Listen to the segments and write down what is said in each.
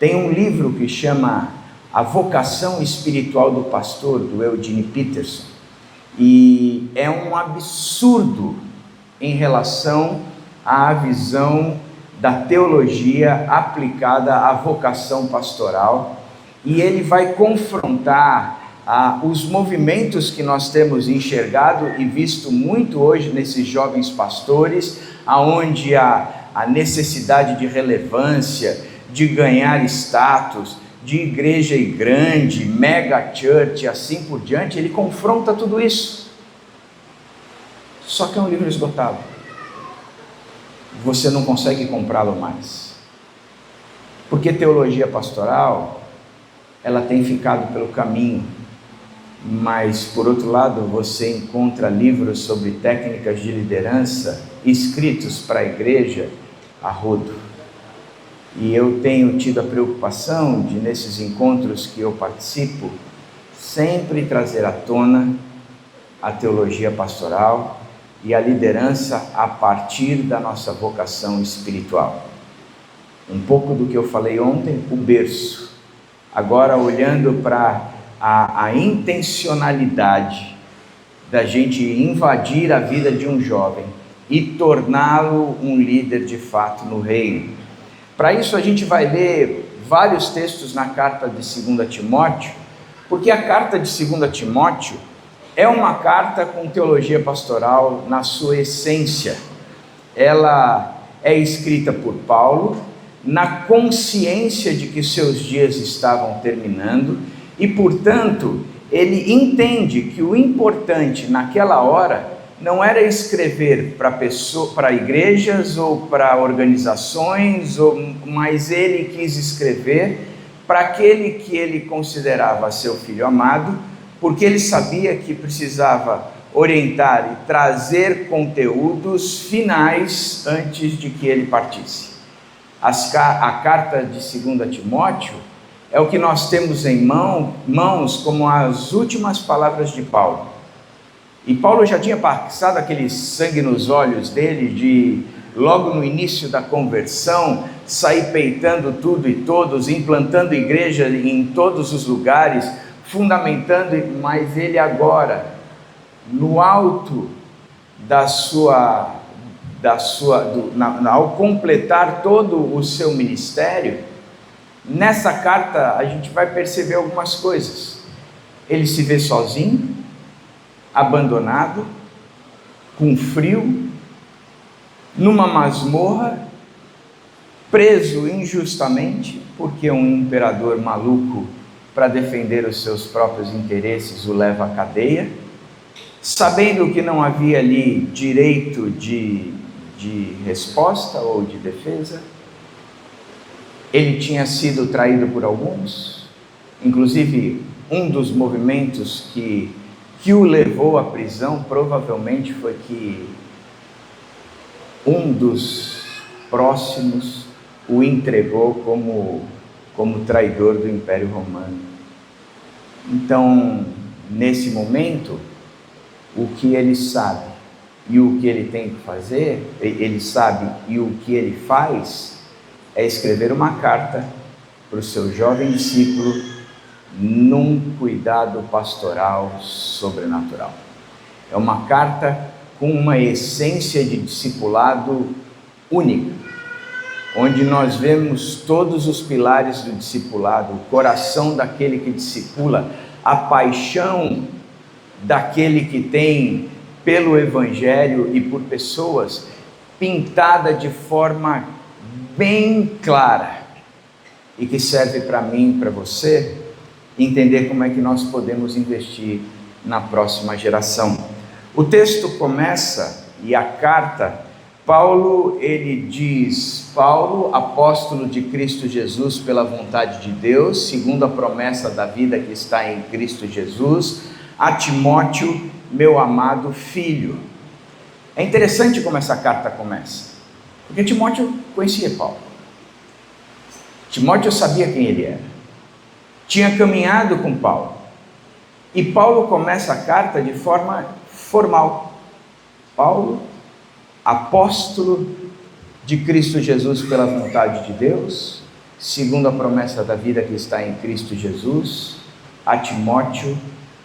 Tem um livro que chama A Vocação Espiritual do Pastor, do Eugene Peterson, e é um absurdo em relação à visão da teologia aplicada à vocação pastoral, e ele vai confrontar os movimentos que nós temos enxergado e visto muito hoje nesses jovens pastores, aonde a necessidade de relevância, de ganhar status, de igreja grande, mega church, assim por diante. Ele confronta tudo isso. Só que é um livro esgotado. Você não consegue comprá-lo mais. Porque teologia pastoral, ela tem ficado pelo caminho. Mas, por outro lado, você encontra livros sobre técnicas de liderança escritos para a igreja a rodo. E eu tenho tido a preocupação de, nesses encontros que eu participo, sempre trazer à tona a teologia pastoral e a liderança a partir da nossa vocação espiritual. Um pouco do que eu falei ontem, o berço. Agora, olhando para a intencionalidade da gente invadir a vida de um jovem e torná-lo um líder de fato no reino. Para isso a gente vai ler vários textos na carta de 2 Timóteo, porque a carta de 2 Timóteo é uma carta com teologia pastoral na sua essência. Ela é escrita por Paulo na consciência de que seus dias estavam terminando e, portanto, ele entende que o importante naquela hora não era escrever para igrejas ou para organizações, mas ele quis escrever para aquele que ele considerava seu filho amado, porque ele sabia que precisava orientar e trazer conteúdos finais antes de que ele partisse. A carta de 2 Timóteo é o que nós temos em mãos como as últimas palavras de Paulo. E Paulo já tinha passado aquele sangue nos olhos dele de, logo no início da conversão, sair peitando tudo e todos, implantando igreja em todos os lugares, fundamentando, mas ele agora, no alto ao completar todo o seu ministério, nessa carta a gente vai perceber algumas coisas. Ele se vê sozinho, abandonado, com frio, numa masmorra, preso injustamente, porque um imperador maluco, para defender os seus próprios interesses, o leva à cadeia, sabendo que não havia ali direito de resposta ou de defesa. Ele tinha sido traído por alguns, inclusive um dos movimentos que o levou à prisão provavelmente foi que um dos próximos o entregou como traidor do Império Romano. Então, nesse momento, o que ele sabe e o que ele tem que fazer, ele sabe e o que ele faz é escrever uma carta para o seu jovem discípulo num cuidado pastoral sobrenatural. É uma carta com uma essência de discipulado única, onde nós vemos todos os pilares do discipulado, o coração daquele que discipula, a paixão daquele que tem pelo Evangelho e por pessoas, pintada de forma bem clara, e que serve para mim, para você, entender como é que nós podemos investir na próxima geração. O texto começa, e a carta, Paulo, ele diz: Paulo, apóstolo de Cristo Jesus pela vontade de Deus, segundo a promessa da vida que está em Cristo Jesus, a Timóteo, meu amado filho. É interessante como essa carta começa, porque Timóteo conhecia Paulo. Timóteo sabia quem ele era, tinha caminhado com Paulo, e Paulo começa a carta de forma formal. Paulo, apóstolo de Cristo Jesus pela vontade de Deus, segundo a promessa da vida que está em Cristo Jesus, a Timóteo,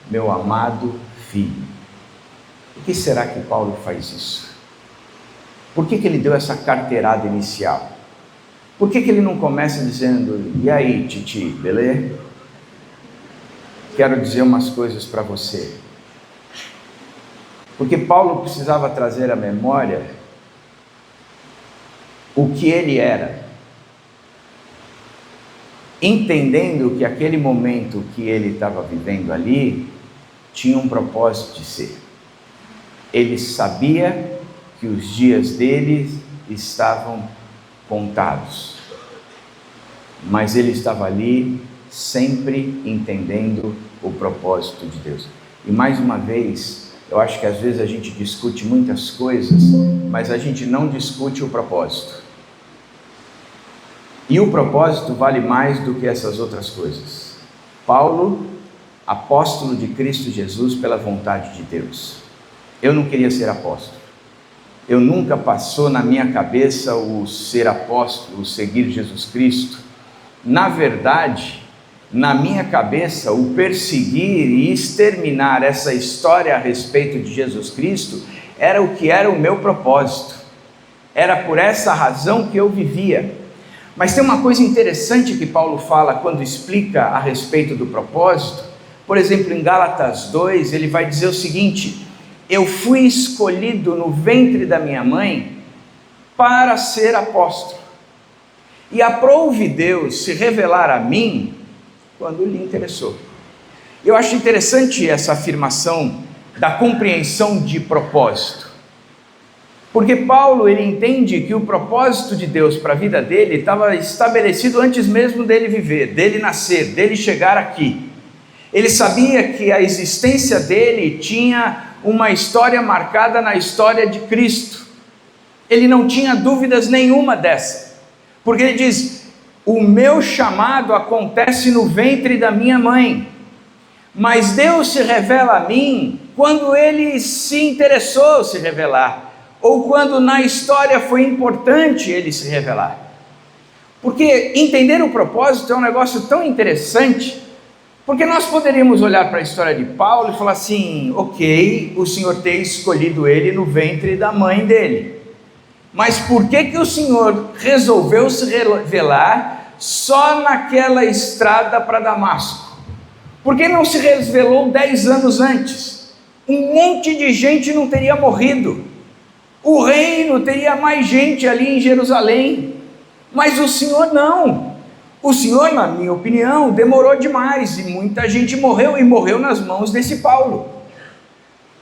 meu amado filho. Por que será que Paulo faz isso? Por que ele deu essa carteirada inicial? Por que ele não começa dizendo: e aí, Titi, beleza? Quero dizer umas coisas para você. Porque Paulo precisava trazer à memória o que ele era, entendendo que aquele momento que ele estava vivendo ali tinha um propósito de ser. Ele sabia que os dias dele estavam contados, mas ele estava ali sempre entendendo o propósito de Deus. E mais uma vez, eu acho que às vezes a gente discute muitas coisas, mas a gente não discute o propósito. E o propósito vale mais do que essas outras coisas. Paulo, apóstolo de Cristo Jesus pela vontade de Deus. Eu não queria ser apóstolo. Eu nunca passou na minha cabeça o ser apóstolo, o seguir Jesus Cristo. Na verdade, na minha cabeça, o perseguir e exterminar essa história a respeito de Jesus Cristo era o que era o meu propósito. Era por essa razão que eu vivia. Mas tem uma coisa interessante que Paulo fala quando explica a respeito do propósito. Por exemplo, em Gálatas 2, ele vai dizer o seguinte: eu fui escolhido no ventre da minha mãe para ser apóstolo. E aprouve Deus se revelar a mim quando lhe interessou. Eu acho interessante essa afirmação da compreensão de propósito. Porque Paulo, ele entende que o propósito de Deus para a vida dele estava estabelecido antes mesmo dele viver, dele nascer, dele chegar aqui. Ele sabia que a existência dele tinha uma história marcada na história de Cristo. Ele não tinha dúvidas nenhuma dessa. Porque ele diz: o meu chamado acontece no ventre da minha mãe. Mas Deus se revela a mim quando ele se interessou se revelar. Ou quando na história foi importante ele se revelar. Porque entender o propósito é um negócio tão interessante, porque nós poderíamos olhar para a história de Paulo e falar assim: ok, o Senhor ter escolhido ele no ventre da mãe dele, mas por que o Senhor resolveu se revelar só naquela estrada para Damasco? Por que não se revelou 10 anos antes? Um monte de gente não teria morrido. O reino teria mais gente ali em Jerusalém, mas o Senhor não. O Senhor, na minha opinião, demorou demais e muita gente morreu, e morreu nas mãos desse Paulo.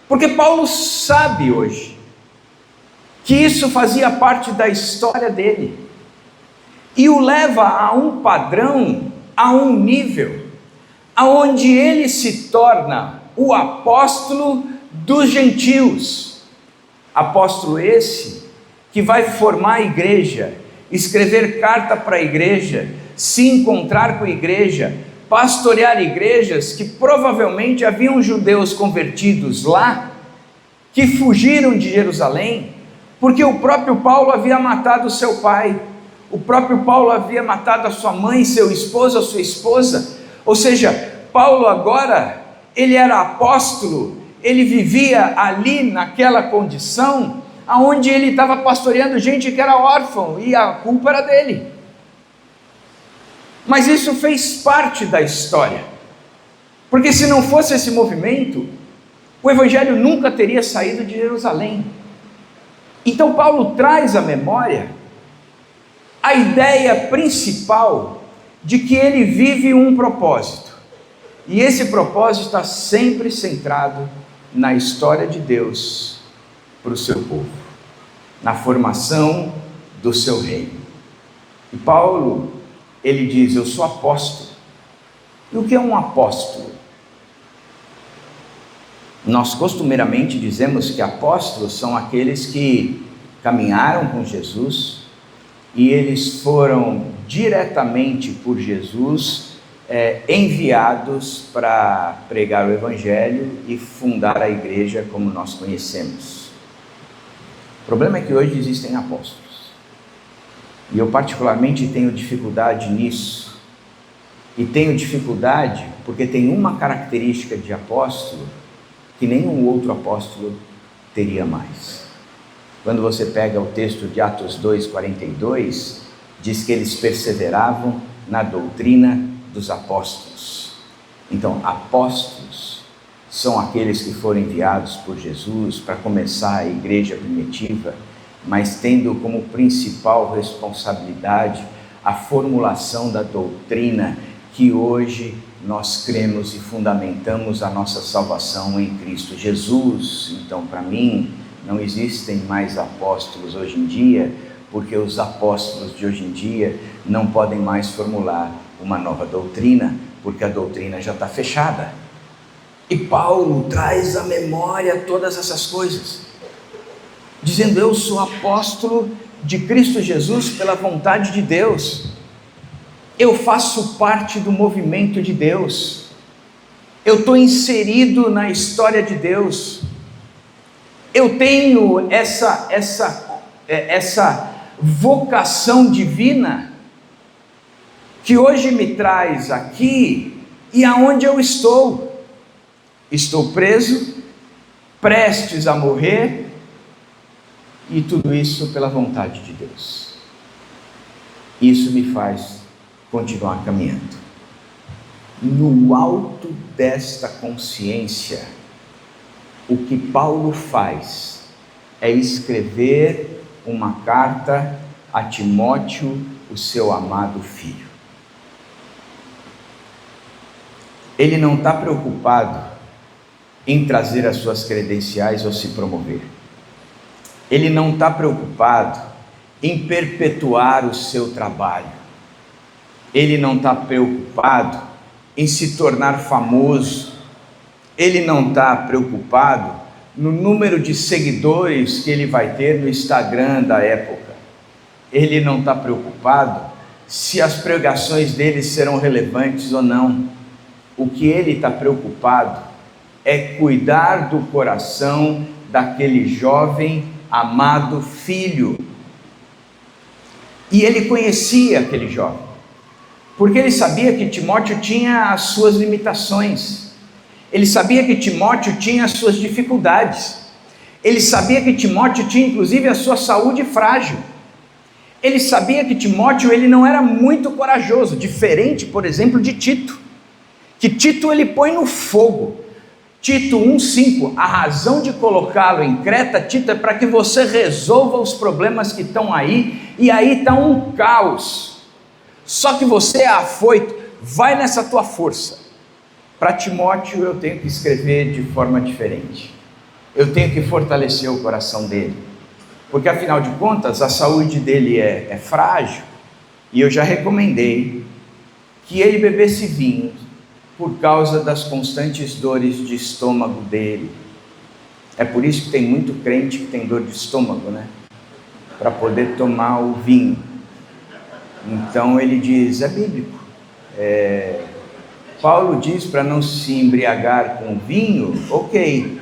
Porque Paulo sabe hoje que isso fazia parte da história dele e o leva a um padrão, a um nível, aonde ele se torna o apóstolo dos gentios. Apóstolo esse que vai formar a igreja, escrever carta para a igreja, se encontrar com a igreja, pastorear igrejas que provavelmente haviam judeus convertidos lá, que fugiram de Jerusalém, porque o próprio Paulo havia matado seu pai, o próprio Paulo havia matado a sua mãe, seu esposo, a sua esposa. Ou seja, Paulo agora, ele era apóstolo, ele vivia ali naquela condição, aonde ele estava pastoreando gente que era órfão, e a culpa era dele. Mas isso fez parte da história, porque se não fosse esse movimento, o evangelho nunca teria saído de Jerusalém. Então Paulo traz à memória a ideia principal de que ele vive um propósito, e esse propósito está sempre centrado na história de Deus para o seu povo, na formação do seu reino. E Paulo, ele diz: eu sou apóstolo. E o que é um apóstolo? Nós costumeiramente dizemos que apóstolos são aqueles que caminharam com Jesus e eles foram diretamente por Jesus enviados para pregar o evangelho e fundar a igreja como nós conhecemos. O problema é que hoje existem apóstolos. E eu particularmente tenho dificuldade nisso. E tenho dificuldade porque tem uma característica de apóstolo que nenhum outro apóstolo teria mais. Quando você pega o texto de Atos 2:42, diz que eles perseveravam na doutrina dos apóstolos. Então, apóstolos são aqueles que foram enviados por Jesus para começar a igreja primitiva, mas tendo como principal responsabilidade a formulação da doutrina que hoje nós cremos e fundamentamos a nossa salvação em Cristo Jesus. Então, para mim, não existem mais apóstolos hoje em dia, porque os apóstolos de hoje em dia não podem mais formular uma nova doutrina, porque a doutrina já está fechada. E Paulo traz à memória todas essas coisas, dizendo: eu sou apóstolo de Cristo Jesus pela vontade de Deus, eu faço parte do movimento de Deus, eu estou inserido na história de Deus, eu tenho essa vocação divina que hoje me traz aqui e aonde eu estou. Estou preso, prestes a morrer, e tudo isso pela vontade de Deus. Isso me faz continuar caminhando. No alto desta consciência, o que Paulo faz é escrever uma carta a Timóteo, o seu amado filho. Ele não está preocupado em trazer as suas credenciais ou se promover. Ele não está preocupado em perpetuar o seu trabalho. Ele não está preocupado em se tornar famoso. Ele não está preocupado no número de seguidores que ele vai ter no Instagram da época. Ele não está preocupado se as pregações dele serão relevantes ou não. O que ele está preocupado é cuidar do coração daquele jovem amado filho. E ele conhecia aquele jovem, porque ele sabia que Timóteo tinha as suas limitações, ele sabia que Timóteo tinha as suas dificuldades, ele sabia que Timóteo tinha inclusive a sua saúde frágil, ele sabia que Timóteo ele não era muito corajoso, diferente, por exemplo, de Tito, que Tito ele põe no fogo. Tito 1,5, a razão de colocá-lo em Creta, Tito, é para que você resolva os problemas que estão aí, e aí está um caos, só que você é afoito, vai nessa tua força. Para Timóteo eu tenho que escrever de forma diferente, eu tenho que fortalecer o coração dele, porque afinal de contas a saúde dele é frágil, e eu já recomendei que ele bebesse vinho, por causa das constantes dores de estômago dele. É por isso que tem muito crente que tem dor de estômago, né? Para poder tomar o vinho. Então ele diz, é bíblico. Paulo diz para não se embriagar com vinho, ok,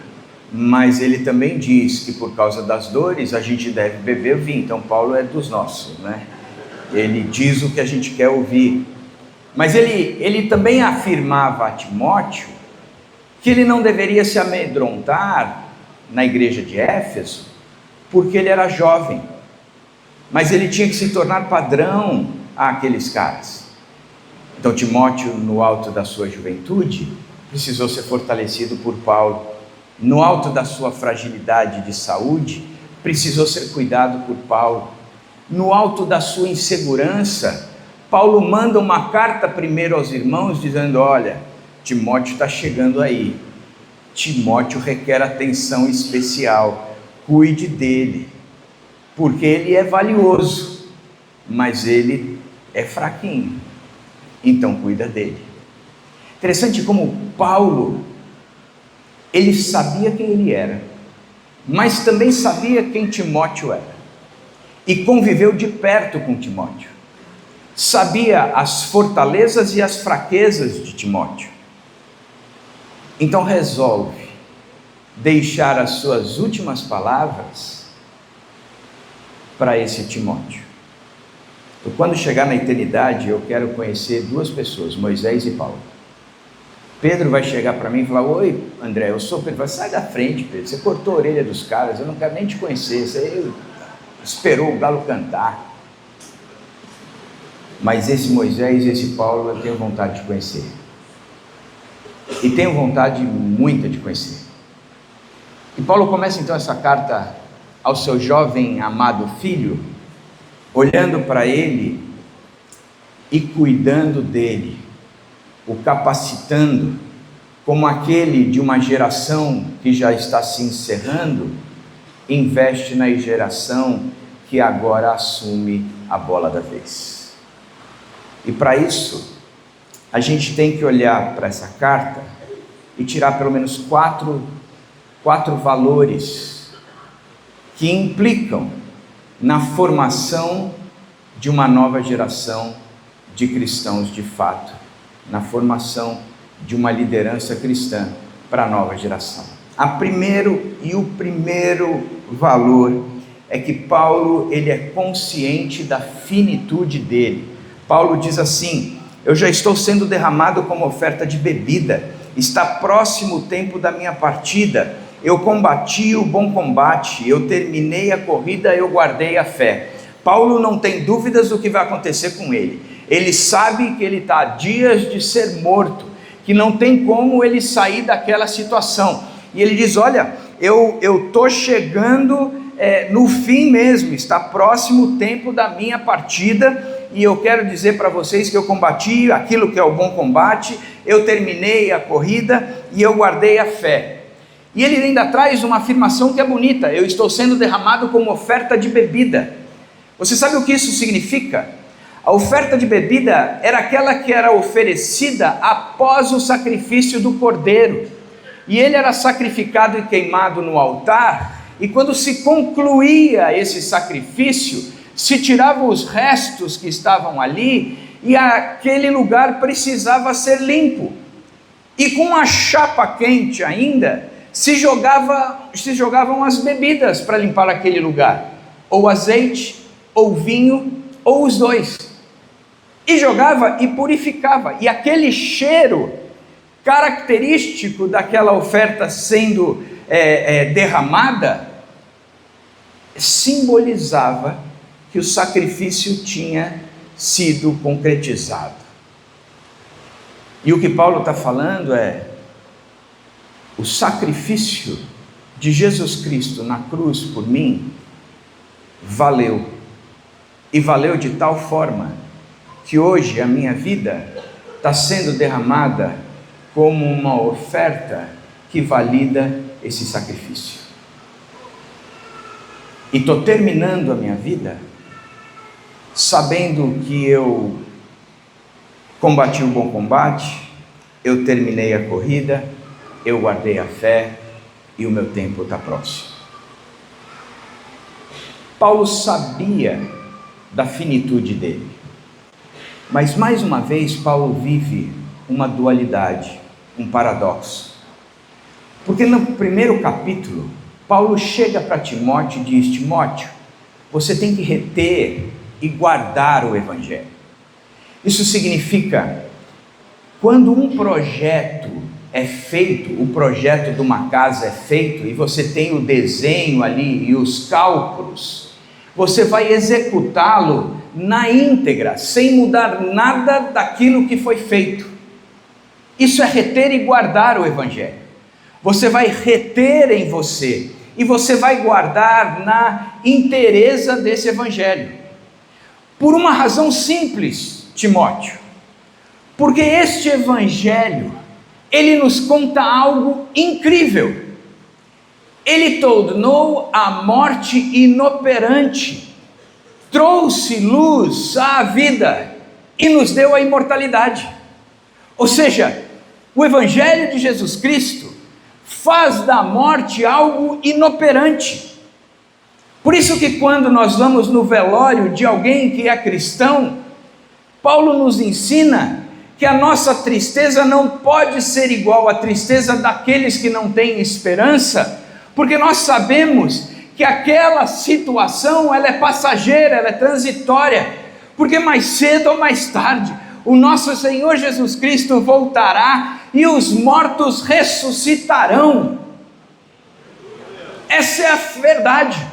mas ele também diz que por causa das dores a gente deve beber vinho. Então Paulo é dos nossos, né? Ele diz o que a gente quer ouvir. Mas ele também afirmava a Timóteo que ele não deveria se amedrontar na igreja de Éfeso, porque ele era jovem, mas ele tinha que se tornar padrão àqueles caras. Então Timóteo, no alto da sua juventude, precisou ser fortalecido por Paulo. No alto da sua fragilidade de saúde, precisou ser cuidado por Paulo. No alto da sua insegurança, Paulo manda uma carta primeiro aos irmãos, dizendo, olha, Timóteo está chegando aí, Timóteo requer atenção especial, cuide dele, porque ele é valioso, mas ele é fraquinho, então cuida dele. Interessante como Paulo, ele sabia quem ele era, mas também sabia quem Timóteo era, e conviveu de perto com Timóteo. Sabia as fortalezas e as fraquezas de Timóteo. Então resolve deixar as suas últimas palavras para esse Timóteo. Então, quando chegar na eternidade, eu quero conhecer duas pessoas, Moisés e Paulo. Pedro vai chegar para mim e falar: oi, André, eu sou Pedro. Vai, sai da frente, Pedro, você cortou a orelha dos caras, eu não quero nem te conhecer, você esperou o galo cantar. Mas esse Moisés e esse Paulo eu tenho vontade de conhecer. E tenho vontade muita de conhecer. E Paulo começa então essa carta ao seu jovem amado filho, olhando para ele e cuidando dele, o capacitando como aquele de uma geração que já está se encerrando, investe na geração que agora assume a bola da vez. E para isso, a gente tem que olhar para essa carta e tirar pelo menos quatro valores que implicam na formação de uma nova geração de cristãos de fato, na formação de uma liderança cristã para a nova geração. O primeiro valor é que Paulo, ele é consciente da finitude dele. Paulo diz assim: eu já estou sendo derramado como oferta de bebida, está próximo o tempo da minha partida, eu combati o bom combate, eu terminei a corrida, eu guardei a fé. Paulo não tem dúvidas do que vai acontecer com ele. Ele sabe que ele está a dias de ser morto, que não tem como ele sair daquela situação. E ele diz: olha, eu estou chegando no fim mesmo, está próximo o tempo da minha partida, e eu quero dizer para vocês que eu combati aquilo que é o bom combate, eu terminei a corrida e eu guardei a fé. E ele ainda traz uma afirmação que é bonita: eu estou sendo derramado como oferta de bebida. Você sabe o que isso significa? A oferta de bebida era aquela que era oferecida após o sacrifício do cordeiro, e ele era sacrificado e queimado no altar, e quando se concluía esse sacrifício, se tiravam os restos que estavam ali, e aquele lugar precisava ser limpo, e com a chapa quente ainda, se jogavam as bebidas para limpar aquele lugar, ou azeite, ou vinho, ou os dois, e jogava e purificava, e aquele cheiro característico daquela oferta sendo derramada, simbolizava que o sacrifício tinha sido concretizado. E o que Paulo está falando é: o sacrifício de Jesus Cristo na cruz por mim valeu, e valeu de tal forma que hoje a minha vida está sendo derramada como uma oferta que valida esse sacrifício. E estou terminando a minha vida sabendo que eu combati o bom combate, eu terminei a corrida, eu guardei a fé e o meu tempo está próximo. Paulo sabia da finitude dele, mas mais uma vez Paulo vive uma dualidade, um paradoxo, porque no primeiro capítulo Paulo chega para Timóteo e diz: Timóteo, você tem que reter e guardar o Evangelho. Isso significa, quando um projeto é feito, o projeto de uma casa é feito, e você tem o desenho ali e os cálculos, você vai executá-lo na íntegra, sem mudar nada daquilo que foi feito. Isso é reter e guardar o Evangelho. Você vai reter em você, e você vai guardar na inteireza desse Evangelho. Por uma razão simples, Timóteo, porque este Evangelho, ele nos conta algo incrível. Ele tornou a morte inoperante, trouxe luz à vida e nos deu a imortalidade. Ou seja, o Evangelho de Jesus Cristo faz da morte algo inoperante. Por isso que quando nós vamos no velório de alguém que é cristão, Paulo nos ensina que a nossa tristeza não pode ser igual à tristeza daqueles que não têm esperança, porque nós sabemos que aquela situação ela é passageira, ela é transitória, porque mais cedo ou mais tarde, o nosso Senhor Jesus Cristo voltará e os mortos ressuscitarão. Essa é a verdade,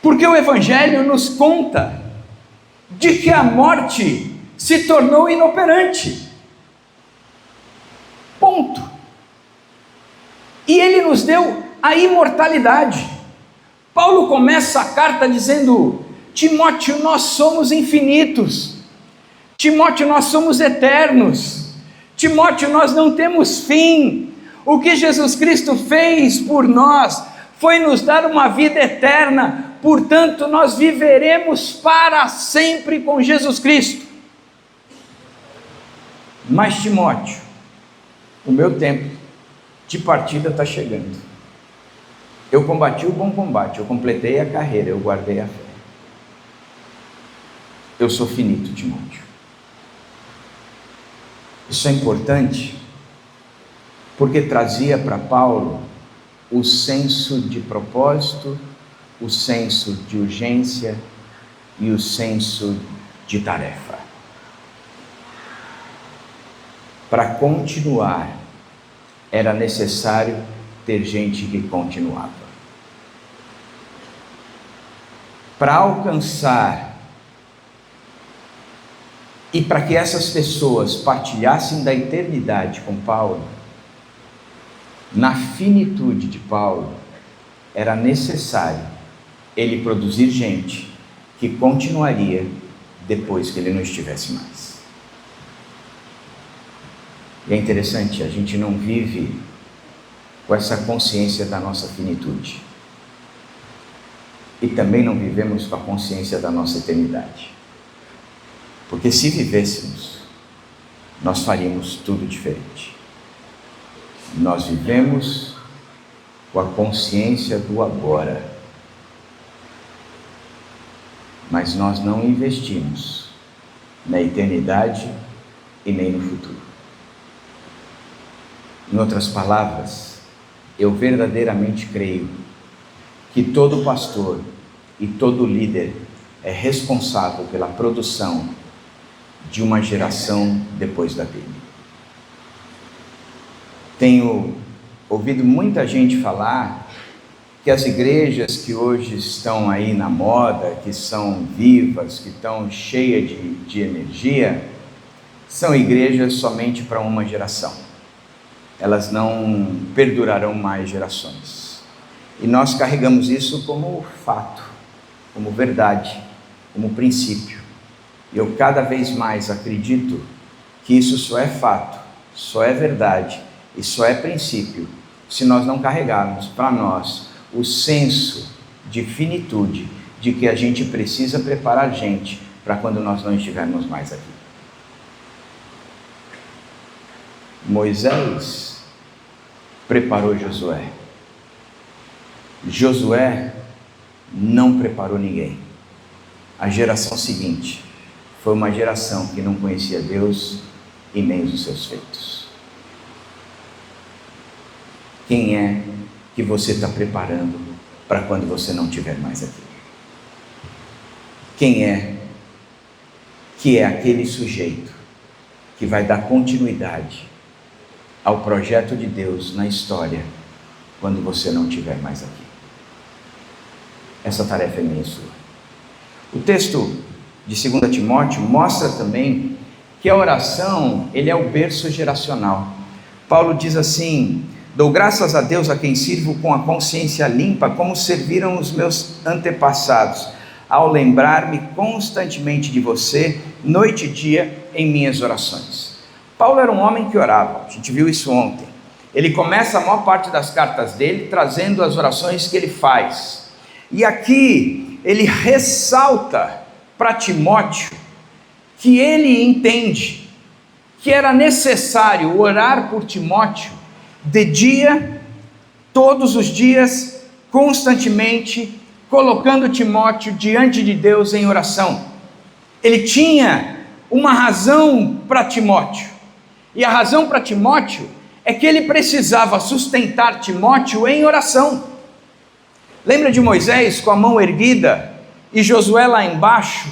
porque o Evangelho nos conta de que a morte se tornou inoperante. Ponto. E Ele nos deu a imortalidade. Paulo começa a carta dizendo: Timóteo, nós somos infinitos. Timóteo, nós somos eternos. Timóteo, nós não temos fim. O que Jesus Cristo fez por nós foi nos dar uma vida eterna, portanto nós viveremos para sempre com Jesus Cristo. Mas Timóteo, o meu tempo de partida está chegando. Eu combati o bom combate, eu completei a carreira, eu guardei a fé. Eu sou finito, Timóteo. Isso é importante, porque trazia para Paulo o senso de propósito, o senso de urgência e o senso de tarefa. Para continuar, era necessário ter gente que continuava. Para alcançar e para que essas pessoas partilhassem da eternidade com Paulo, na finitude de Paulo, era necessário ele produzir gente que continuaria depois que ele não estivesse mais. E é interessante, a gente não vive com essa consciência da nossa finitude. E também não vivemos com a consciência da nossa eternidade. Porque se vivêssemos, nós faríamos tudo diferente. Nós vivemos com a consciência do agora, mas nós não investimos na eternidade e nem no futuro. Em outras palavras, eu verdadeiramente creio que todo pastor e todo líder é responsável pela produção de uma geração depois da dele. Tenho ouvido muita gente falar que as igrejas que hoje estão aí na moda, que são vivas, que estão cheias de energia, são igrejas somente para uma geração. Elas não perdurarão mais gerações. E nós carregamos isso como fato, como verdade, como princípio. E eu cada vez mais acredito que isso só é fato, só é verdade e só é princípio se nós não carregarmos para nós o senso de finitude, de que a gente precisa preparar gente para quando nós não estivermos mais aqui. Moisés preparou Josué. Josué não preparou ninguém. A geração seguinte foi uma geração que não conhecia Deus e nem os seus feitos. Quem é que você está preparando para quando você não estiver mais aqui? Quem é que é aquele sujeito que vai dar continuidade ao projeto de Deus na história quando você não estiver mais aqui? Essa tarefa é minha e sua. O texto de 2 Timóteo mostra também que a oração, ele é o berço geracional. Paulo diz assim: dou graças a Deus a quem sirvo com a consciência limpa, como serviram os meus antepassados, ao lembrar-me constantemente de você, noite e dia, em minhas orações. Paulo era um homem que orava, a gente viu isso ontem. Ele começa a maior parte das cartas dele trazendo as orações que ele faz. E aqui ele ressalta para Timóteo que ele entende que era necessário orar por Timóteo de dia, todos os dias, constantemente, colocando Timóteo diante de Deus em oração. Ele tinha uma razão para Timóteo, e a razão para Timóteo é que ele precisava sustentar Timóteo em oração. Lembra de Moisés com a mão erguida e Josué lá embaixo,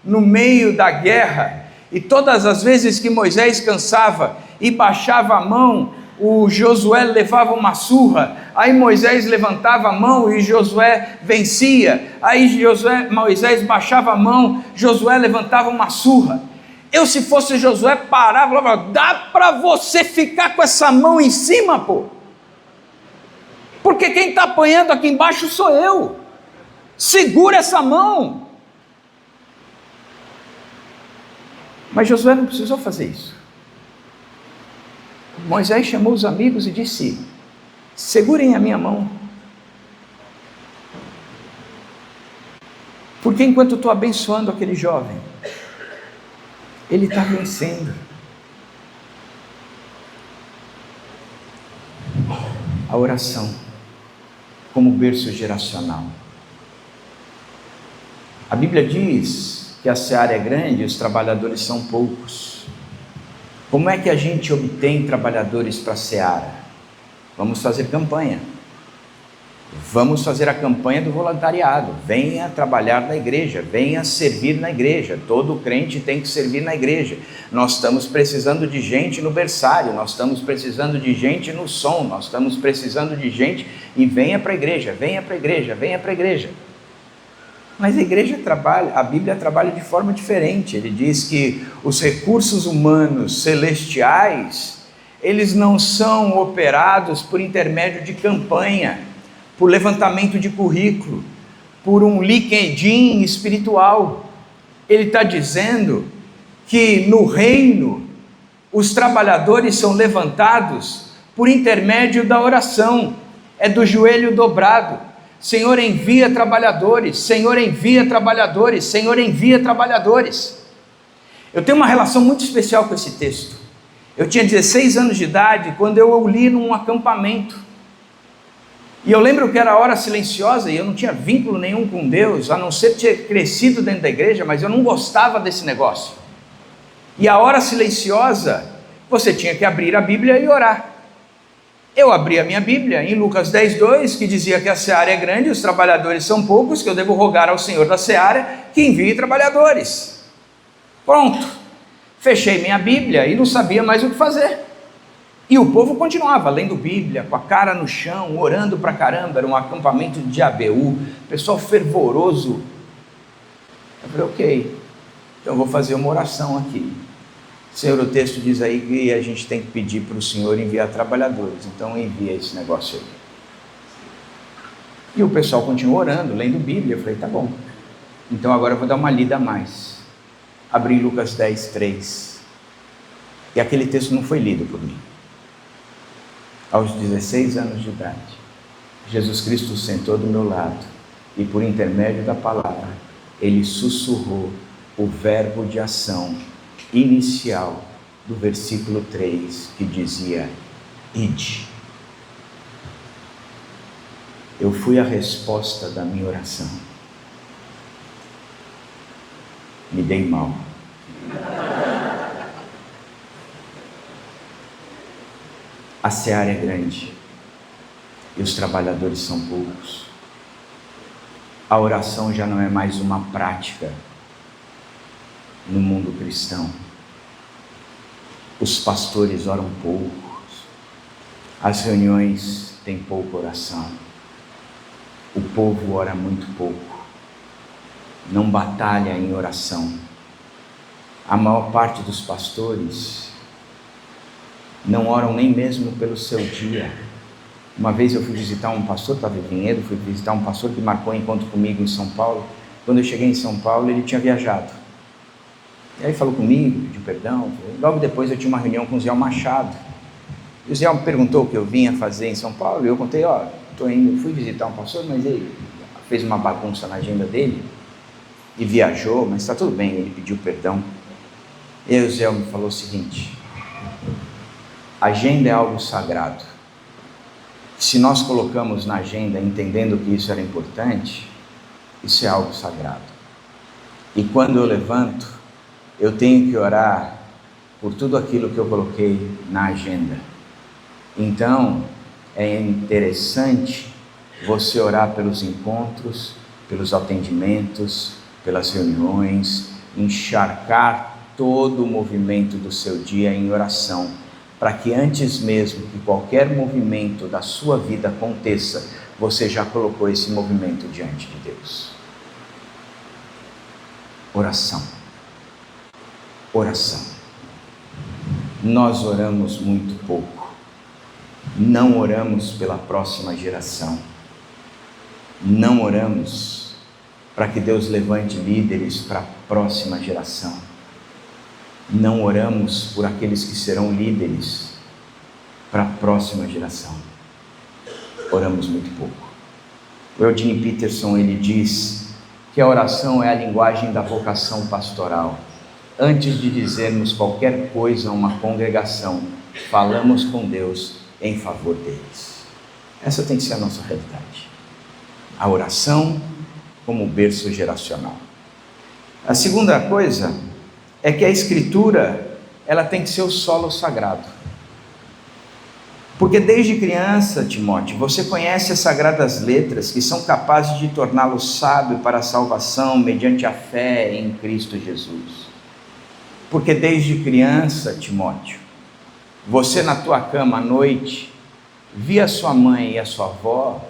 no meio da guerra, e todas as vezes que Moisés cansava e baixava a mão, o Josué levava uma surra, aí Moisés levantava a mão e Josué vencia, aí Moisés baixava a mão, Josué levantava uma surra. Eu, se fosse Josué, parava e falava: dá para você ficar com essa mão em cima, pô, porque quem está apanhando aqui embaixo sou eu, segura essa mão. Mas Josué não precisou fazer isso. Moisés chamou os amigos e disse: segurem a minha mão, porque enquanto eu estou abençoando aquele jovem, ele está vencendo. A oração como berço geracional. A Bíblia diz que a seara é grande e os trabalhadores são poucos. Como é que a gente obtém trabalhadores para a seara? Vamos fazer campanha. Vamos fazer a campanha do voluntariado. Venha trabalhar na igreja, venha servir na igreja. Todo crente tem que servir na igreja. Nós estamos precisando de gente no berçário, nós estamos precisando de gente no som, nós estamos precisando de gente, e venha para a igreja, venha para a igreja, venha para a igreja. Mas a igreja trabalha, a Bíblia trabalha de forma diferente. Ele diz que os recursos humanos celestiais, eles não são operados por intermédio de campanha, por levantamento de currículo, por um LinkedIn espiritual. Ele está dizendo que no reino, os trabalhadores são levantados por intermédio da oração, é do joelho dobrado. Senhor, envia trabalhadores, Senhor, envia trabalhadores, Senhor, envia trabalhadores. Eu tenho uma relação muito especial com esse texto. Eu tinha 16 anos de idade quando eu o li num acampamento. E eu lembro que era a hora silenciosa e eu não tinha vínculo nenhum com Deus, a não ser ter crescido dentro da igreja, mas eu não gostava desse negócio. E a hora silenciosa, você tinha que abrir a Bíblia e orar. Eu abri a minha Bíblia em Lucas 10:2, que dizia que a seara é grande e os trabalhadores são poucos, que eu devo rogar ao Senhor da seara que envie trabalhadores. Pronto, fechei minha Bíblia e não sabia mais o que fazer. E o povo continuava lendo Bíblia, com a cara no chão, orando pra caramba. Era um acampamento de ABU, pessoal fervoroso. Eu falei: ok, então eu vou fazer uma oração aqui. Senhor, o texto diz aí que a gente tem que pedir para o Senhor enviar trabalhadores, então envia esse negócio aí. E o pessoal continuou orando, lendo Bíblia. Eu falei: tá bom, então agora eu vou dar uma lida a mais. Abri Lucas 10:3, e aquele texto não foi lido por mim. Aos 16 anos de idade, Jesus Cristo sentou do meu lado, e por intermédio da palavra, Ele sussurrou o verbo de ação inicial do versículo 3, que dizia: ide. Eu fui a resposta da minha oração. Me dei mal. A seara é grande e os trabalhadores são poucos. A oração já não é mais uma prática no mundo cristão. Os pastores oram poucos, as reuniões têm pouca oração, o povo ora muito pouco, não batalha em oração. A maior parte dos pastores não oram nem mesmo pelo seu dia. Uma vez eu fui visitar um pastor, estava em Vinhedo, fui visitar um pastor que marcou um encontro comigo em São Paulo. Quando eu cheguei em São Paulo, ele tinha viajado. E aí falou comigo, pediu perdão. Logo depois eu tinha uma reunião com o Zé Machado. E o Zé me perguntou o que eu vinha fazer em São Paulo, e eu contei: fui visitar um pastor, mas ele fez uma bagunça na agenda dele, e viajou, mas está tudo bem, ele pediu perdão. E aí o Zé me falou o seguinte: agenda é algo sagrado. Se nós colocamos na agenda entendendo que isso era importante, isso é algo sagrado. E quando eu levanto, eu tenho que orar por tudo aquilo que eu coloquei na agenda. Então, é interessante você orar pelos encontros, pelos atendimentos, pelas reuniões, encharcar todo o movimento do seu dia em oração, para que antes mesmo que qualquer movimento da sua vida aconteça, você já colocou esse movimento diante de Deus. Oração. Oração. Nós oramos muito pouco. Não oramos pela próxima geração. Não oramos para que Deus levante líderes para a próxima geração. Não oramos por aqueles que serão líderes para a próxima geração. Oramos muito pouco. O Eugene Peterson, ele diz que a oração é a linguagem da vocação pastoral. Antes de dizermos qualquer coisa a uma congregação, falamos com Deus em favor deles. Essa tem que ser a nossa realidade. A oração como berço geracional. A segunda coisa é que a Escritura, ela tem que ser o solo sagrado. Porque desde criança, Timóteo, você conhece as sagradas letras que são capazes de torná-lo sábio para a salvação mediante a fé em Cristo Jesus. Porque desde criança, Timóteo, você na tua cama à noite, via sua mãe e a sua avó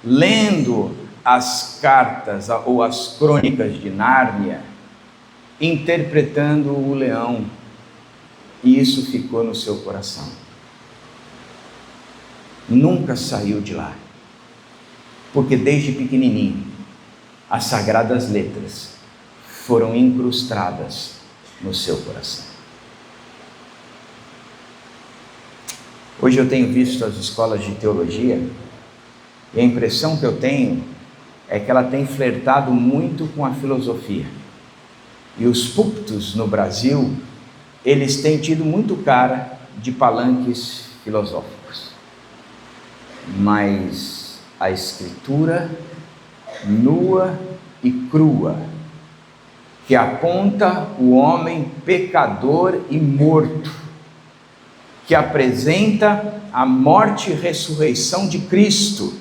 lendo as cartas ou as crônicas de Nárnia, interpretando o leão, e isso ficou no seu coração. Nunca saiu de lá, porque desde pequenininho as sagradas letras foram incrustadas no seu coração. Hoje eu tenho visto as escolas de teologia e a impressão que eu tenho é que ela tem flertado muito com a filosofia. E os púlpitos no Brasil, eles têm tido muito cara de palanques filosóficos. Mas a Escritura nua e crua, que aponta o homem pecador e morto, que apresenta a morte e ressurreição de Cristo,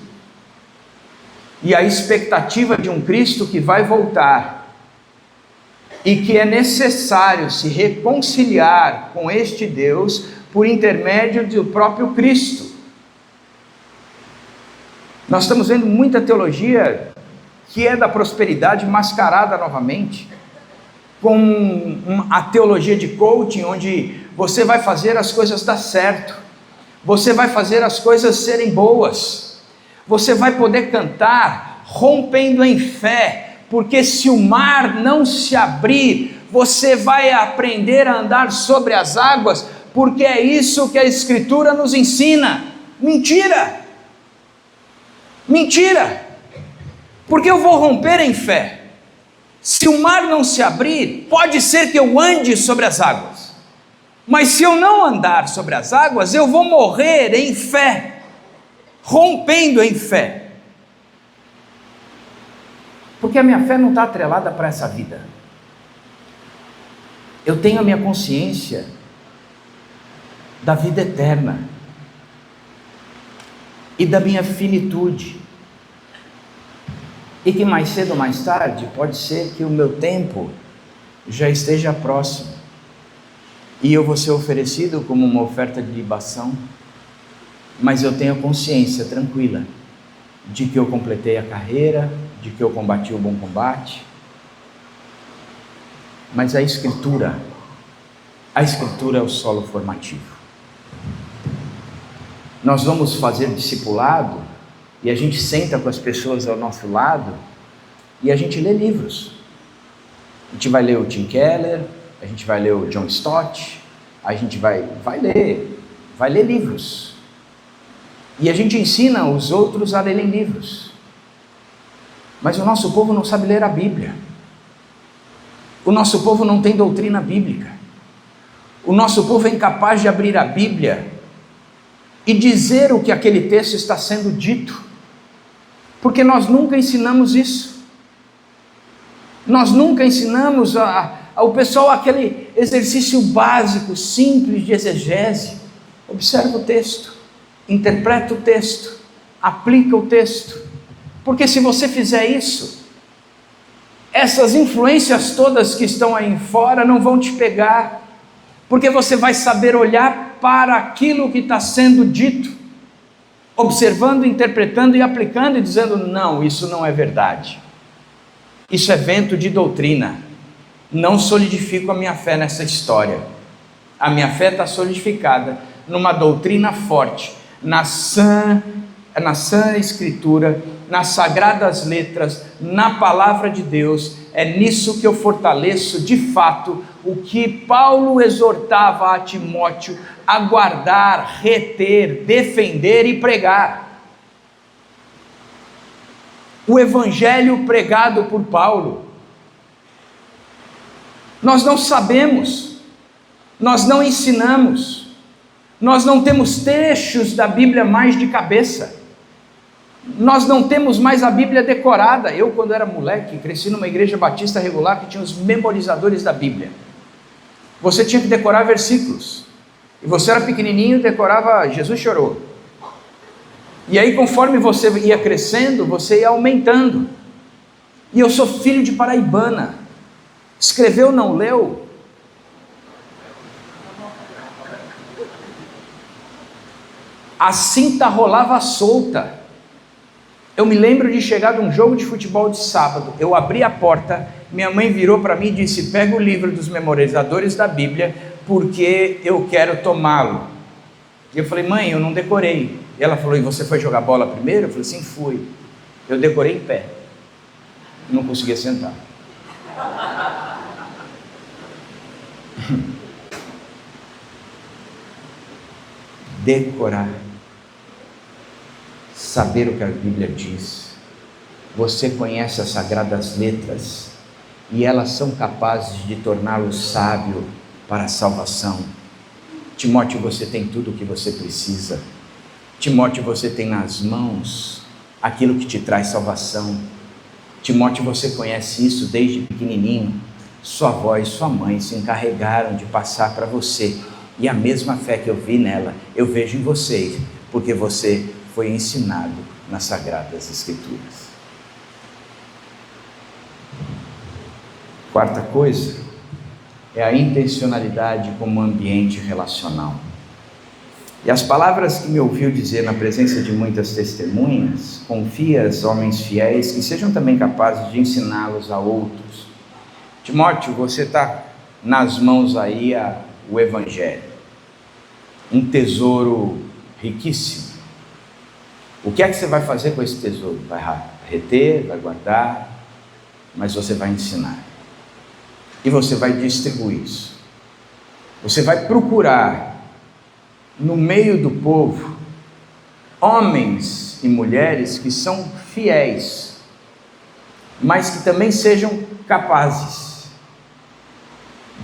e a expectativa de um Cristo que vai voltar, e que é necessário se reconciliar com este Deus por intermédio do próprio Cristo. Nós estamos vendo muita teologia que é da prosperidade mascarada novamente, com a teologia de coaching, onde você vai fazer as coisas dar certo, você vai fazer as coisas serem boas, você vai poder cantar rompendo em fé, porque se o mar não se abrir, você vai aprender a andar sobre as águas, porque é isso que a Escritura nos ensina. Mentira! Mentira! Porque eu vou romper em fé. Se o mar não se abrir, pode ser que eu ande sobre as águas, mas se eu não andar sobre as águas, eu vou morrer em fé, rompendo em fé, porque a minha fé não está atrelada para essa vida. Eu tenho a minha consciência da vida eterna e da minha finitude, e que mais cedo ou mais tarde pode ser que o meu tempo já esteja próximo e eu vou ser oferecido como uma oferta de libação, mas eu tenho a consciência tranquila de que eu completei a carreira, de que eu combati o bom combate. Mas a Escritura é o solo formativo. Nós vamos fazer discipulado e a gente senta com as pessoas ao nosso lado e a gente lê livros. A gente vai ler o Tim Keller, a gente vai ler o John Stott, a gente vai ler livros. E a gente ensina os outros a lerem livros. Mas o nosso povo não sabe ler a Bíblia. O nosso povo não tem doutrina bíblica. O nosso povo é incapaz de abrir a Bíblia e dizer o que aquele texto está sendo dito. Porque nós nunca ensinamos isso. Nós nunca ensinamos ao pessoal aquele exercício básico, simples de exegese. Observa o texto, interpreta o texto, aplica o texto. Porque se você fizer isso, essas influências todas que estão aí fora não vão te pegar, porque você vai saber olhar para aquilo que está sendo dito, observando, interpretando e aplicando e dizendo: não, isso não é verdade, isso é vento de doutrina, não solidifico a minha fé nessa história. A minha fé está solidificada numa doutrina forte, na sã escritura, nas sagradas letras, na palavra de Deus. É nisso que eu fortaleço de fato o que Paulo exortava a Timóteo a guardar, reter, defender e pregar. O evangelho pregado por Paulo. Nós não sabemos, nós não ensinamos, nós não temos trechos da Bíblia mais de cabeça, nós não temos mais a Bíblia decorada. Eu, quando era moleque, cresci numa igreja batista regular que tinha os memorizadores da Bíblia. Você tinha que decorar versículos, e você era pequenininho e decorava Jesus chorou. E aí, conforme você ia crescendo, você ia aumentando. E eu sou filho de paraibana, escreveu, não leu. A cinta rolava solta. Eu me lembro de chegar de um jogo de futebol de sábado, eu abri a porta, minha mãe virou para mim e disse: pega o livro dos memorizadores da Bíblia, porque eu quero tomá-lo. E eu falei: mãe, eu não decorei. E ela falou: e você foi jogar bola primeiro? Eu falei: sim, fui. Eu decorei em pé, não conseguia sentar. Decorar, saber o que a Bíblia diz. Você conhece as sagradas letras e elas são capazes de torná-lo sábio para a salvação. Timóteo, você tem tudo o que você precisa. Timóteo, você tem nas mãos aquilo que te traz salvação. Timóteo, você conhece isso desde pequenininho. Sua avó e sua mãe se encarregaram de passar para você, e a mesma fé que eu vi nela, eu vejo em vocês, porque você foi ensinado nas Sagradas Escrituras. Quarta coisa é a intencionalidade como ambiente relacional. E as palavras que me ouviu dizer na presença de muitas testemunhas: confias, homens fiéis, que sejam também capazes de ensiná-los a outros. Timóteo, você está nas mãos aí o Evangelho, um tesouro riquíssimo. O que é que você vai fazer com esse tesouro? Vai reter, vai guardar, mas você vai ensinar. E você vai distribuir isso. Você vai procurar, no meio do povo, homens e mulheres que são fiéis, mas que também sejam capazes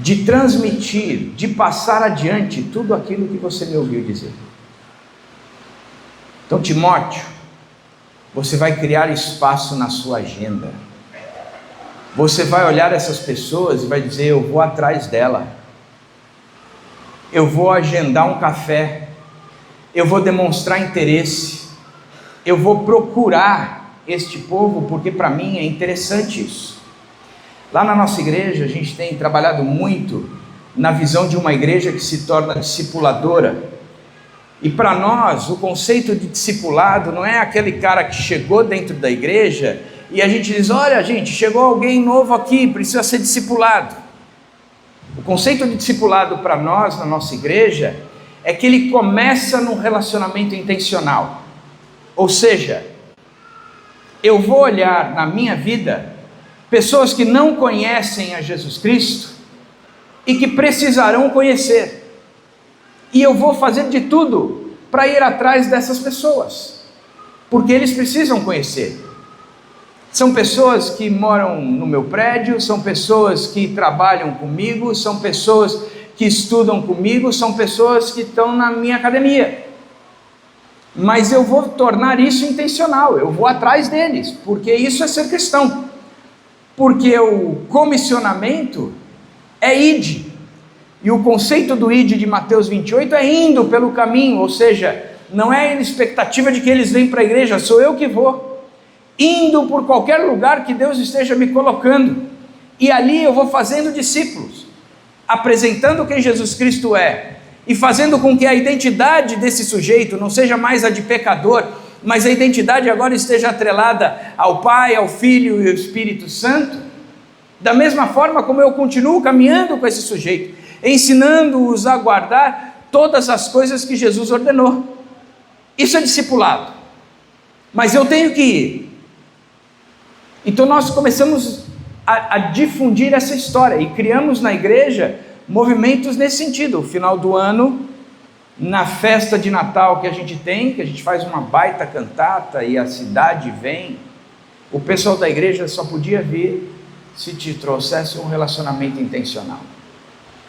de transmitir, de passar adiante tudo aquilo que você me ouviu dizer. Então, Timóteo, você vai criar espaço na sua agenda. Você vai olhar essas pessoas e vai dizer: eu vou atrás dela, eu vou agendar um café, eu vou demonstrar interesse, eu vou procurar este povo, porque para mim é interessante isso. Lá na nossa igreja, a gente tem trabalhado muito na visão de uma igreja que se torna discipuladora. E para nós, o conceito de discipulado não é aquele cara que chegou dentro da igreja e a gente diz: olha, gente, chegou alguém novo aqui, precisa ser discipulado. O conceito de discipulado para nós, na nossa igreja, é que ele começa num relacionamento intencional. Ou seja, eu vou olhar na minha vida pessoas que não conhecem a Jesus Cristo e que precisarão conhecer. E eu vou fazer de tudo para ir atrás dessas pessoas, porque eles precisam conhecer. São pessoas que moram no meu prédio, são pessoas que trabalham comigo, são pessoas que estudam comigo, são pessoas que estão na minha academia. Mas eu vou tornar isso intencional, eu vou atrás deles, porque isso é ser cristão. Porque o comissionamento é ide. E o conceito do ide de Mateus 28 é indo pelo caminho, ou seja, não é a expectativa de que eles venham para a igreja, sou eu que vou. indo por qualquer lugar que Deus esteja me colocando, e ali eu vou fazendo discípulos, apresentando quem Jesus Cristo é, e fazendo com que a identidade desse sujeito não seja mais a de pecador, mas a identidade agora esteja atrelada ao Pai, ao Filho e ao Espírito Santo. Da mesma forma como eu continuo caminhando com esse sujeito, ensinando-os a guardar todas as coisas que Jesus ordenou. Isso é discipulado, mas eu tenho que ir. Então nós começamos a difundir essa história, e criamos na igreja movimentos nesse sentido. O final do ano, na festa de Natal que a gente tem, que a gente faz uma baita cantata e a cidade vem, o pessoal da igreja só podia vir se te trouxesse um relacionamento intencional.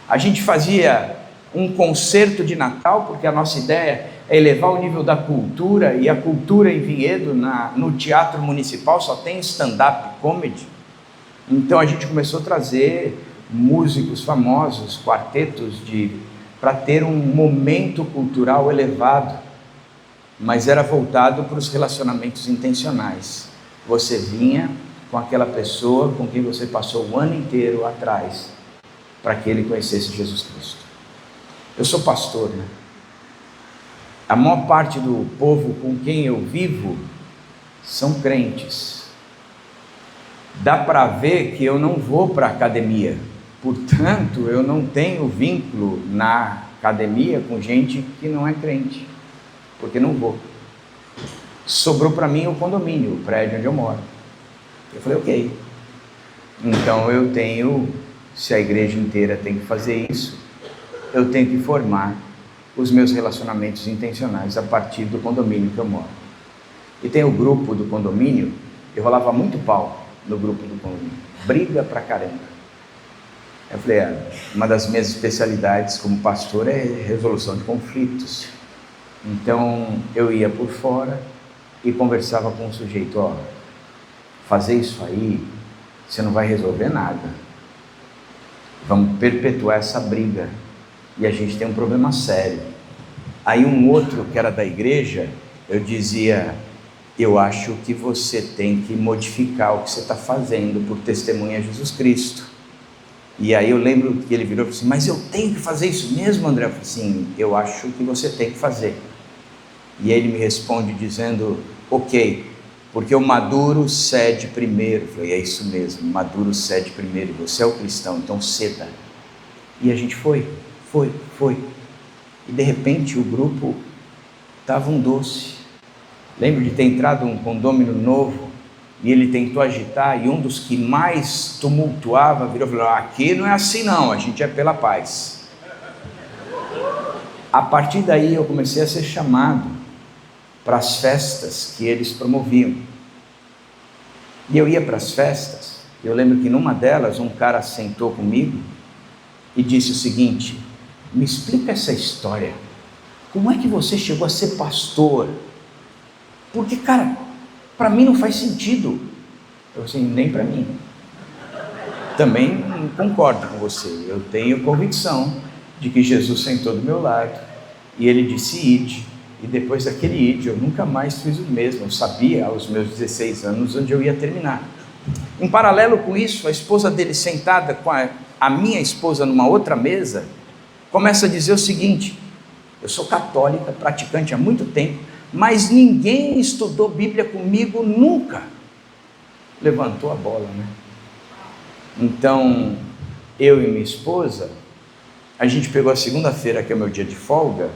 A gente fazia um concerto de Natal, porque a nossa ideia é elevar o nível da cultura, e a cultura em Vinhedo, no Teatro Municipal, só tem stand-up comedy. Então a gente começou a trazer músicos famosos, quartetos, para ter um momento cultural elevado, mas era voltado para os relacionamentos intencionais. Você vinha com aquela pessoa com quem você passou o ano inteiro atrás, para que ele conhecesse Jesus Cristo. Eu sou pastor, né? A maior parte do povo com quem eu vivo são crentes. Dá para ver que eu não vou para a academia, portanto eu não tenho vínculo na academia com gente que não é crente, porque não vou. Sobrou para mim o condomínio, o prédio onde eu moro. Eu falei, ok, então eu tenho, se a igreja inteira tem que fazer isso, eu tenho que formar os meus relacionamentos intencionais a partir do condomínio que eu moro. E tem o grupo do condomínio, eu rolava muito pau no grupo do condomínio, briga pra caramba. Eu falei, uma das minhas especialidades como pastor é resolução de conflitos. Então eu ia por fora e conversava com o sujeito, fazer isso aí, você não vai resolver nada, vamos perpetuar essa briga, e a gente tem um problema sério. Aí um outro que era da igreja, eu dizia, eu acho que você tem que modificar o que você está fazendo por testemunha a Jesus Cristo. E aí eu lembro que ele virou e falou assim, mas eu tenho que fazer isso mesmo, André? Eu falei, sim, eu acho que você tem que fazer. E ele me responde dizendo, ok, porque o maduro cede primeiro. Eu falei, é isso mesmo, maduro cede primeiro, você é o cristão, então ceda. E a gente foi. E de repente o grupo estava um doce. Lembro de ter entrado um condômino novo, e ele tentou agitar, e um dos que mais tumultuava virou e falou, aqui não é assim não, a gente é pela paz. A partir daí eu comecei a ser chamado para as festas que eles promoviam, e eu ia para as festas. Eu lembro que numa delas um cara sentou comigo e disse o seguinte, me explica essa história, como é que você chegou a ser pastor? Porque, cara, para mim não faz sentido. Eu assim, nem para mim. Também concordo com você, eu tenho convicção de que Jesus sentou do meu lado e ele disse ide, e depois daquele ide eu nunca mais fiz o mesmo. Eu sabia aos meus 16 anos onde eu ia terminar. Em paralelo com isso, a esposa dele sentada com a minha esposa numa outra mesa, começa a dizer o seguinte, eu sou católica, praticante há muito tempo, mas ninguém estudou Bíblia comigo nunca. Levantou a bola, né? Então, eu e minha esposa, a gente pegou a segunda-feira, que é o meu dia de folga,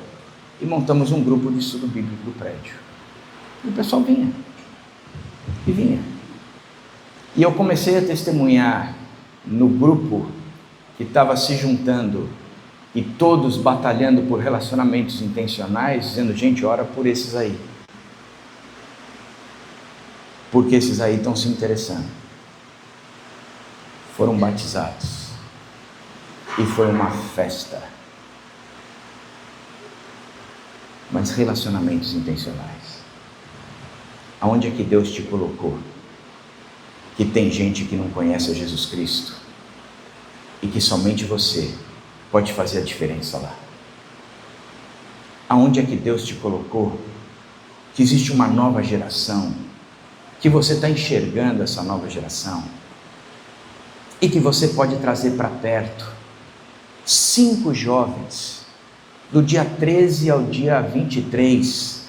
e montamos um grupo de estudo bíblico do prédio. E o pessoal vinha. E eu comecei a testemunhar no grupo que estava se juntando, e todos batalhando por relacionamentos intencionais, dizendo, gente, ora por esses aí, porque esses aí estão se interessando. Foram batizados, e foi uma festa. Mas relacionamentos intencionais, aonde é que Deus te colocou? Que tem gente que não conhece a Jesus Cristo, e que somente você pode fazer a diferença lá. Aonde é que Deus te colocou? Que existe uma nova geração que você está enxergando essa nova geração e que você pode trazer para perto. 5 jovens, do dia 13 ao dia 23,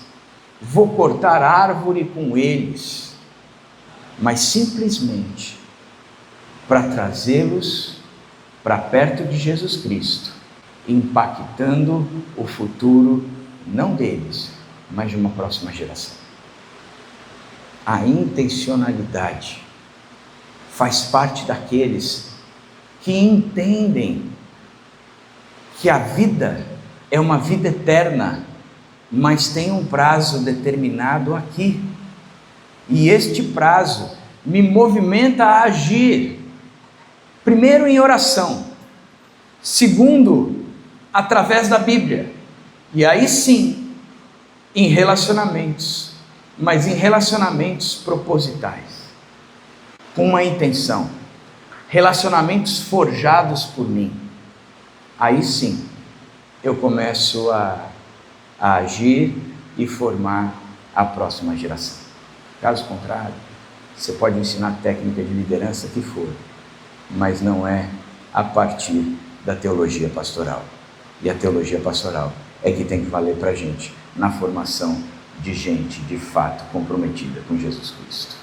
vou cortar árvore com eles, mas simplesmente para trazê-los para perto de Jesus Cristo, impactando o futuro, não deles, mas de uma próxima geração. A intencionalidade faz parte daqueles que entendem que a vida é uma vida eterna, mas tem um prazo determinado aqui, e este prazo me movimenta a agir, primeiro em oração, segundo, através da Bíblia, e aí sim, em relacionamentos, mas em relacionamentos propositais, com uma intenção, relacionamentos forjados por mim. Aí sim, eu começo a agir e formar a próxima geração. Caso contrário, você pode ensinar técnica de liderança que for, mas não é a partir da teologia pastoral. E a teologia pastoral é que tem que valer para a gente na formação de gente de fato comprometida com Jesus Cristo.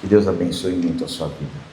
Que Deus abençoe muito a sua vida.